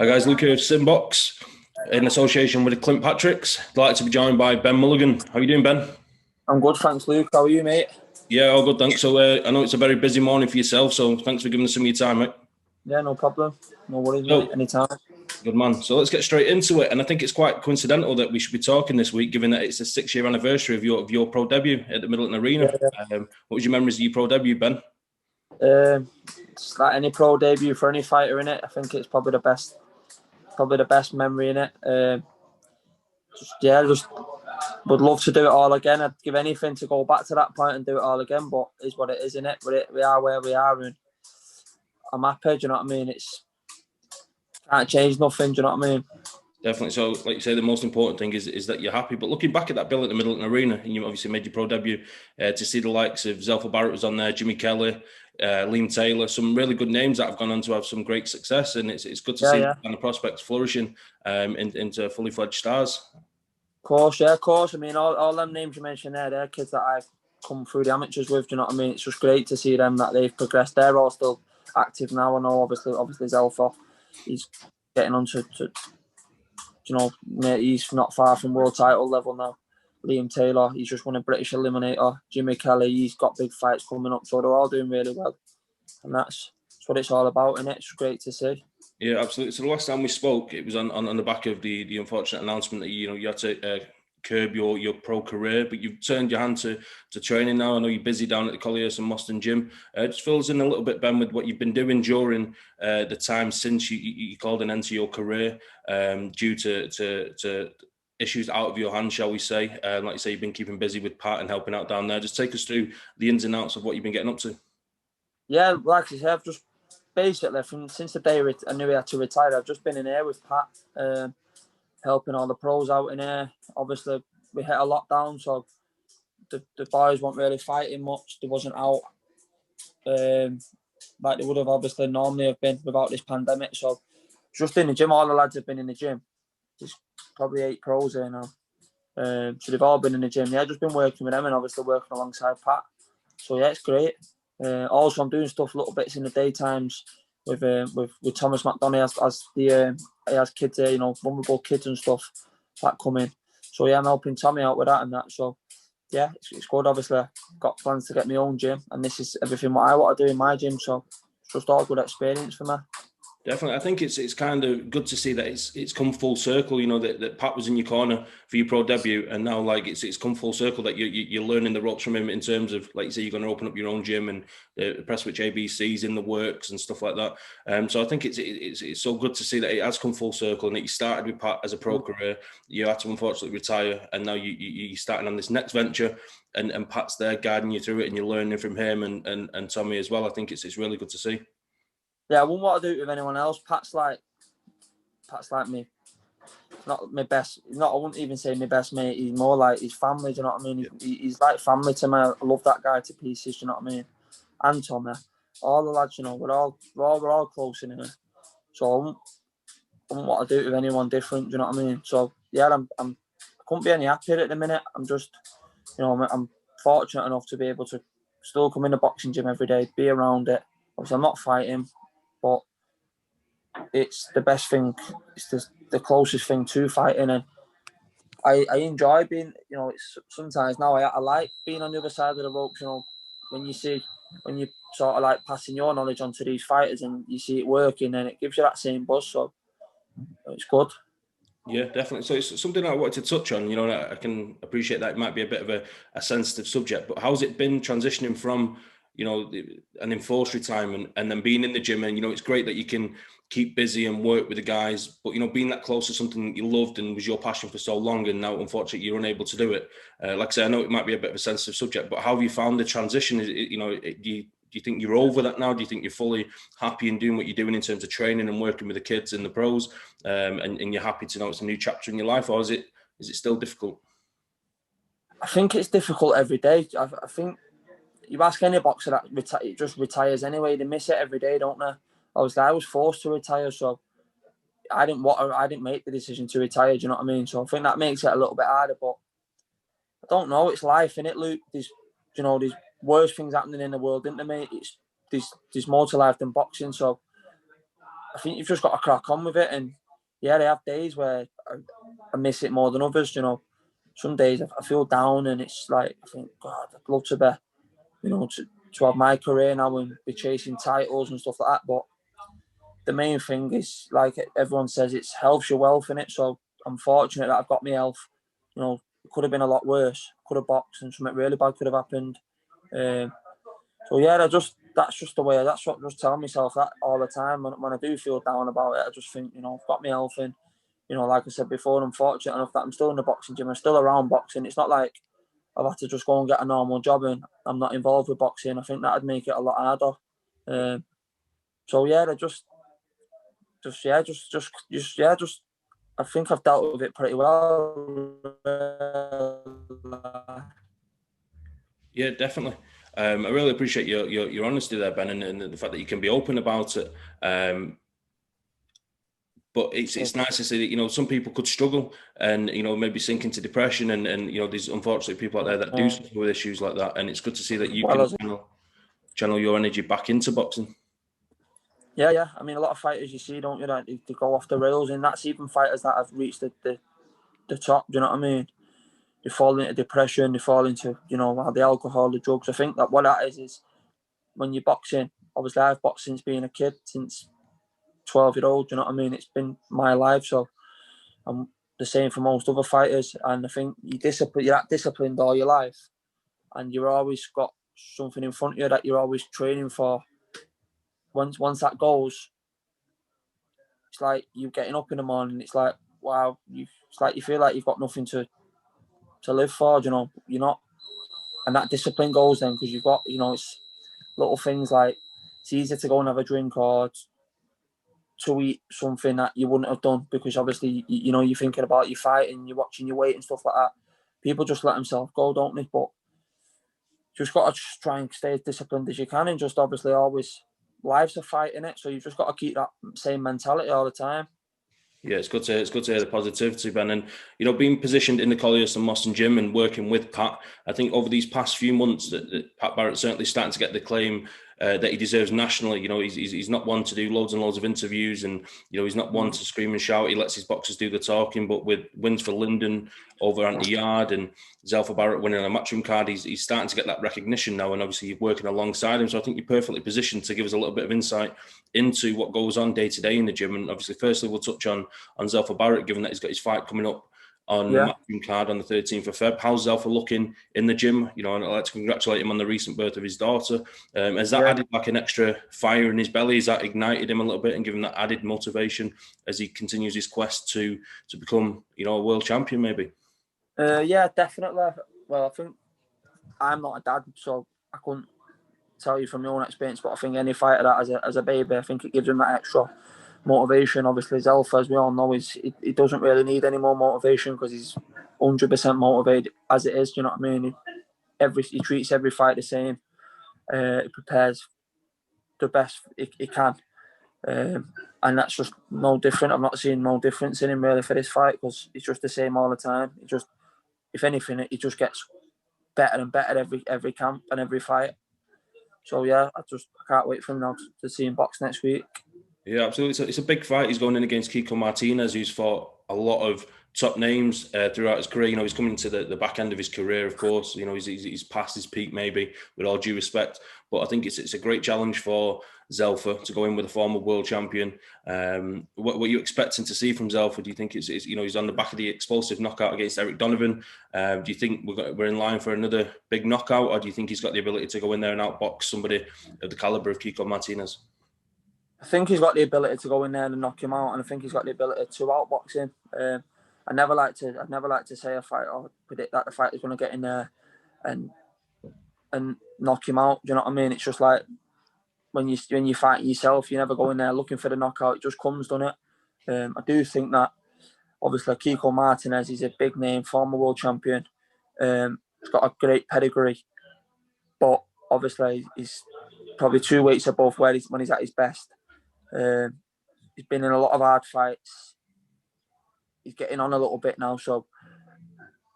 Hi guys, Luke here of SimBoxx in association with Clint Patrick's. Delighted to be joined by Ben Mulligan. How are you doing, Ben? I'm good, thanks, Luke. How are you, mate? Yeah, all good, thanks. So I know it's a very busy morning for yourself, so thanks for giving us some of your time, mate. Yeah, no problem. No worries, mate. Anytime. Good man. So let's get straight into it. And I think it's quite coincidental that we should be talking this week, given that it's the 6-year anniversary of your pro debut at the Middleton Arena. Yeah. What was your memories of your pro debut, Ben? It's like any pro debut for any fighter in it. I think it's probably the best memory in it. Just would love to do it all again. I'd give anything to go back to that point and do it all again. But it's what it is, in it. We are where we are, and I'm happy. Do you know what I mean? It's can't change nothing. Do you know what I mean? Definitely. So, like you say, the most important thing is that you're happy. But looking back at that bill at the Middleton Arena, and you obviously made your pro debut, to see the likes of Zelfa Barrett was on there, Jimmy Kelly, Liam Taylor, some really good names that have gone on to have some great success, and it's good to see the prospects flourishing into fully fledged stars. Of course. I mean, all them names you mentioned there, they're kids that I've come through the amateurs with. Do you know what I mean? It's just great to see them that they've progressed. They're all still active now. I know, obviously Zelfa, he's getting on to you know, he's not far from world title level now. Liam Taylor, he's just won a British Eliminator. Jimmy Kelly, he's got big fights coming up, so they're all doing really well, and that's what it's all about, and it's great to see. Yeah, absolutely. So the last time we spoke, it was on the back of the unfortunate announcement that you had to curb your pro career, but you've turned your hand to training now. I know you're busy down at the Collyhurst Moston gym. Just fill us in a little bit, Ben, with what you've been doing during the time since you called an end to your career due to issues out of your hands, shall we say. Like you say, you've been keeping busy with Pat and helping out down there. Just take us through the ins and outs of what you've been getting up to. Yeah, like I said, I've just basically since the day I knew he had to retire, I've just been in here with Pat, helping all the pros out in here. Obviously, we hit a lockdown, so the boys weren't really fighting much. They wasn't out like they would have obviously normally have been without this pandemic. So just in the gym, all the lads have been in the gym. There's probably 8 pros here now. So they've all been in the gym. Yeah, just been working with them and obviously working alongside Pat. So yeah, it's great. Also, I'm doing stuff, little bits in the daytimes with Thomas McDonagh as he has kids here, you know, vulnerable kids and stuff that come in. So yeah, I'm helping Tommy out with that and that. So yeah, it's good. Obviously, I've got plans to get my own gym, and this is everything what I want to do in my gym. So it's just all good experience for me. Definitely. I think it's kind of good to see that it's come full circle, you know, that Pat was in your corner for your pro debut, and now like it's come full circle that you're learning the ropes from him in terms of, like you say, you're going to open up your own gym and the Presswich ABC's in the works and stuff like that. So I think it's so good to see that it has come full circle and that you started with Pat as a pro career, you had to unfortunately retire, and now you're starting on this next venture, and Pat's there guiding you through it, and you're learning from him and Tommy as well. I think it's really good to see. Yeah, I wouldn't want to do it with anyone else. Pat's like me. Not my best. I wouldn't even say my best mate. He's more like his family. Do you know what I mean? Yeah. He's like family to me. I love that guy to pieces. Do you know what I mean? And Tommy, all the lads. You know, we're all close in here. So I wouldn't want to do it with anyone different. Do you know what I mean? So yeah, I couldn't be any happier at the minute. I'm just, you know, I'm fortunate enough to be able to still come in the boxing gym every day, be around it. Obviously, I'm not fighting, but it's the best thing. It's the closest thing to fighting, and I enjoy being. You know, it's sometimes now I like being on the other side of the ropes. You know, when you sort of like passing your knowledge onto these fighters and you see it working, and it gives you that same buzz. So it's good. Yeah, definitely. So it's something I wanted to touch on. You know, I can appreciate that it might be a bit of a sensitive subject, but how's it been transitioning from, you know, an enforced retirement and then being in the gym? And, you know, it's great that you can keep busy and work with the guys, but, you know, being that close to something that you loved and was your passion for so long, and now, unfortunately, you're unable to do it. Like I say, I know it might be a bit of a sensitive subject, but how have you found the transition? Do you think you're over that now? Do you think you're fully happy in doing what you're doing in terms of training and working with the kids and the pros, and you're happy to know it's a new chapter in your life, or is it still difficult? I think it's difficult every day. I think you ask any boxer that just retires anyway, they miss it every day, don't they? Obviously, I was forced to retire, so I didn't make the decision to retire. Do you know what I mean? So I think that makes it a little bit harder. But I don't know. It's life, innit, Luke? There's worse things happening in the world, isn't there, mate? There's more to life than boxing. So think you've just got to crack on with it. And yeah, I have days where I miss it more than others. You know, some days I feel down, and it's like I think, God, I'd love to be, you know, to have my career now and be chasing titles and stuff like that. But the main thing is, like everyone says, it's health's your wealth, innit? So I'm fortunate that I've got my health. You know, it could have been a lot worse. Could have boxed and something really bad could have happened. So yeah, that's just the way. That's what I just tell myself that all the time. When I do feel down about it, I just think, you know, I've got my health in. You know, like I said before, I'm fortunate enough that I'm still in the boxing gym. I'm still around boxing. It's not like I've had to just go and get a normal job and I'm not involved with boxing. I think that'd make it a lot harder. So yeah, I think I've dealt with it pretty well. Yeah, definitely. I really appreciate your honesty there, Ben, and the fact that you can be open about it. But it's nice to see that, you know, some people could struggle and, you know, maybe sink into depression, and you know, there's unfortunately people out there that do suffer with issues like that, and it's good to see that you can channel your energy back into boxing. Yeah. I mean, a lot of fighters you see, don't you, that they go off the rails, and that's even fighters that have reached the top. Do you know what I mean? They fall into depression, they fall into, you know, the alcohol, the drugs. I think that what that is when you're boxing, obviously I've boxed since being a kid, since 12-year-old, you know what I mean? It's been my life, so I'm the same for most other fighters. And I think you're that disciplined all your life, and you've always got something in front of you that you're always training for. Once that goes, it's like you getting up in the morning, it's like, wow, it's like you feel like you've got nothing to live for, you know, you're not. And that discipline goes then, because you've got, you know, it's little things like it's easier to go and have a drink or to eat something that you wouldn't have done, because obviously, you know, you're thinking about your fight and you're watching your weight and stuff like that. People just let themselves go, don't they? But you just got to try and stay as disciplined as you can, and just obviously always, life's a fight in it, so you've just got to keep that same mentality all the time. Yeah, it's good to hear the positivity, Ben. And, you know, being positioned in the Collyhurst Moston gym and working with Pat, I think over these past few months that Pat Barrett's certainly starting to get the claim that he deserves nationally. You know, he's not one to do loads and loads of interviews, and, you know, he's not one to scream and shout. He lets his boxers do the talking. But with wins for Lyndon over Anti-Yard and Zelfa Barrett winning a matchroom card, he's starting to get that recognition now, and obviously you're working alongside him. So I think you're perfectly positioned to give us a little bit of insight into what goes on day to day in the gym. And obviously, firstly, we'll touch on Zelfa Barrett, given that he's got his fight coming up on the matchroom card on the 13th of Feb. How's Zelfa looking in the gym? You know, and I'd like to congratulate him on the recent birth of his daughter. Has that added like an extra fire in his belly? Has that ignited him a little bit and given that added motivation as he continues his quest to become, you know, a world champion maybe? Yeah, definitely. Well, I think I'm not a dad, so I couldn't tell you from my own experience, but I think any fighter that as a baby, I think it gives him that extra motivation. Obviously, Zelfa, as we all know, he doesn't really need any more motivation because he's 100% motivated as it is. Do you know what I mean? He treats every fight the same. He prepares the best he can, and that's just no different. I'm not seeing no difference in him really for this fight, because it's just the same all the time. It just, if anything, it just gets better and better every camp and every fight. So yeah, I can't wait for him now to see him box next week. Yeah, absolutely. It's a big fight. He's going in against Kiko Martinez, who's fought a lot of top names throughout his career. You know, he's coming to the back end of his career, of course. You know, he's past his peak, maybe, with all due respect. But I think it's a great challenge for Zelfa to go in with a former world champion. What are you expecting to see from Zelfa? Do you think it's you know, he's on the back of the explosive knockout against Eric Donovan? Do you think we're in line for another big knockout, or do you think he's got the ability to go in there and outbox somebody of the caliber of Kiko Martinez? I think he's got the ability to go in there and knock him out, and I think he's got the ability to outbox him. I'd never like to say a fight or predict that the fight is going to get in there and knock him out. Do you know what I mean? It's just like when you fight yourself, you never go in there looking for the knockout. It just comes, doesn't it? I do think that obviously Kiko Martinez is a big name, former world champion. He's got a great pedigree, but obviously he's probably 2 weights above when he's at his best. He's been in a lot of hard fights. He's getting on a little bit now, so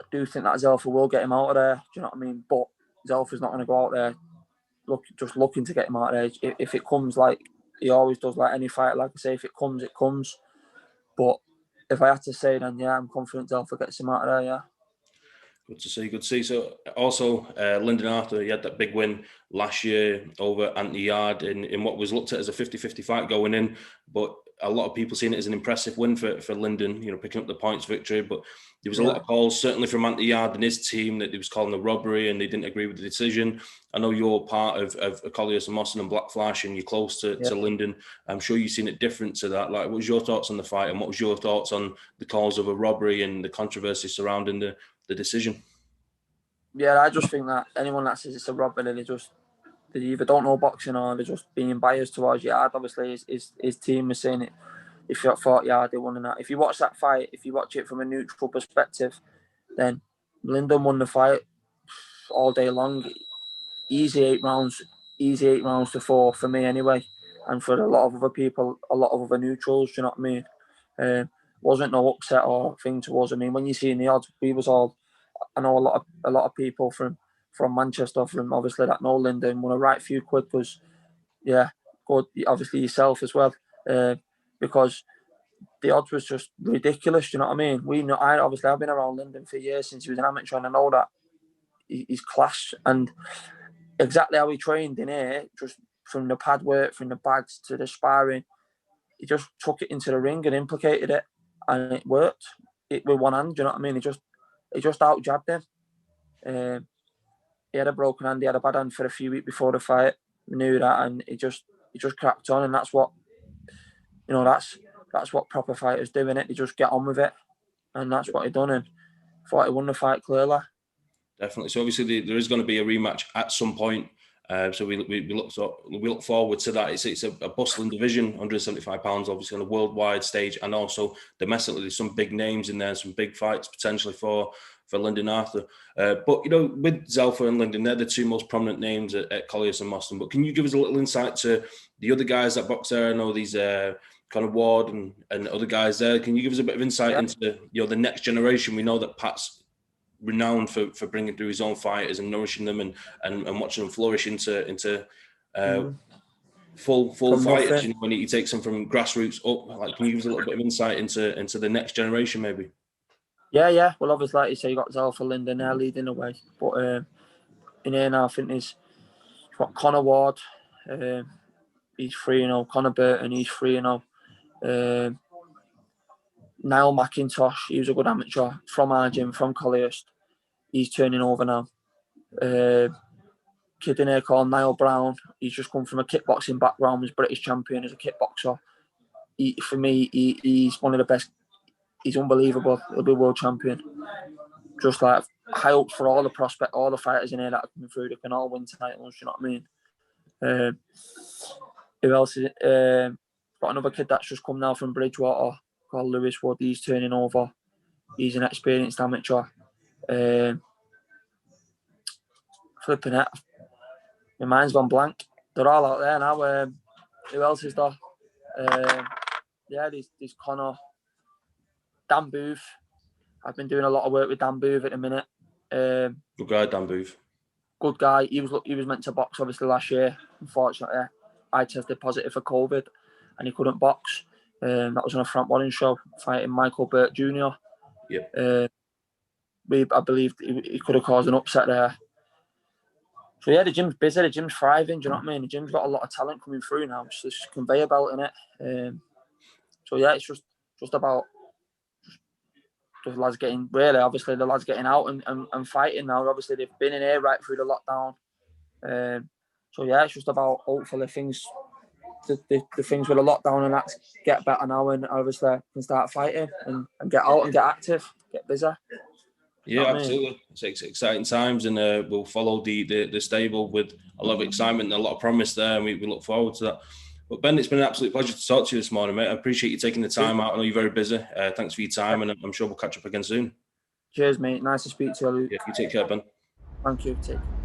I do think that Zelfa will get him out of there. Do you know what I mean? But Zelfa's not going to go out there just looking to get him out of there. If it comes like he always does. Like any fight, like I say, if it comes, it comes. But if I had to say, then yeah, I'm confident Zelfa gets him out of there. Yeah. Good to see. Good to see. So also, Lyndon Arthur, he had that big win last year over Anthony Yard in what was looked at as a 50-50 fight going in, but a lot of people seen it as an impressive win for Lyndon, you know, picking up the points victory. But there was a lot of calls, certainly from Anthony Yard and his team, that he was calling a robbery and they didn't agree with the decision. I know you're part of Collyhurst Moston and Black Flash, and you're close to Lyndon. I'm sure you've seen it different to that. Like, what was your thoughts on the fight, and what was your thoughts on the calls of a robbery and the controversy surrounding the decision? Yeah, I just think that anyone that says it's a robbery, they either don't know boxing or they're just being biased towards Yard. Obviously, his team was saying it. If you're at 40 Yard, they won that. If you watch that fight, if you watch it from a neutral perspective, then Lyndon won the fight all day long. Easy 8 rounds to 4 for me anyway, and for a lot of other people, a lot of other neutrals. Do you know what I mean? Wasn't no upset or thing towards. I mean, when you see in the odds, we was all. I know a lot of people from Manchester, from obviously that know Lyndon, won a right few quid because, yeah, good. Obviously yourself as well, because the odds was just ridiculous. You know what I mean? I've been around Lyndon for years since he was an amateur, and I know that he's class and exactly how he trained in here, just from the pad work, from the bags to the sparring, he just took it into the ring and implicated it, and it worked. It with one hand. You know what I mean? He just out jabbed him. He had a broken hand. He had a bad hand for a few weeks before the fight. We knew that, and he just cracked on, and that's what, you know, that's what proper fighters do, innit? They just get on with it, and that's what he done. And thought he won the fight clearly. Definitely. So obviously there is going to be a rematch at some point. So we look forward to that. It's a bustling division, 175 pounds, obviously on a worldwide stage, and also domestically. There's some big names in there, some big fights potentially for Lyndon Arthur. But you know, with Zelfa and Lyndon, they're the two most prominent names at Collyhurst and Moston. But can you give us a little insight to the other guys that box there? I know these Conor Ward and other guys there. Can you give us a bit of insight into, you know, the next generation? We know that Pat's renowned for bringing through his own fighters and nourishing them and watching them flourish into full fighters. You know, when he takes them from grassroots up. Like, can you give us a little bit of insight into the next generation, maybe? Yeah. Well, obviously, like you say, you got Zelfa, Lyndon there leading the way, but in here now, I think there's Conor Ward. He's 3-0. Conor Burton, he's 3-0. Niall McIntosh, he was a good amateur from our gym, from Collyhurst. He's turning over now. Kid in here called Niall Brown. He's just come from a kickboxing background. He's British champion as a kickboxer. For me, he's one of the best. He's unbelievable. He'll be world champion. Just like high hopes for all the fighters in here that are coming through. They can all win titles. You know what I mean? Who else is it? Got another kid that's just come now from Bridgewater called Lewis Wood. He's turning over. He's an experienced amateur. Flipping it. My mind's gone blank. They're all out there now. Who else is there? There's Connor. Dan Booth. I've been doing a lot of work with Dan Booth at the minute. Good guy, Dan Booth. Good guy. He was meant to box obviously last year. Unfortunately, I tested positive for COVID and he couldn't box. That was on a Frank Warren show, fighting Michael Burt Jr. Yeah. I believe he could have caused an upset there. So yeah, the gym's busy, the gym's thriving, do you know what I mean? The gym's got a lot of talent coming through now. It's just a conveyor belt in it. So yeah, it's just about the lads getting, really, obviously the lads getting out and fighting now. Obviously they've been in here right through the lockdown. So yeah, it's just about hopefully the things with the lockdown and that get better now, and obviously can start fighting and get out and get active, get busy. Yeah, absolutely. It's exciting times, and we'll follow the stable with a lot of excitement and a lot of promise there, and we look forward to that. But Ben, it's been an absolute pleasure to talk to you this morning, mate. I appreciate you taking the time out. I know you're very busy. Thanks for your time, and I'm sure we'll catch up again soon. Cheers, mate. Nice to speak to you, Luke. Yeah, you take care, Ben. Thank you. Take care.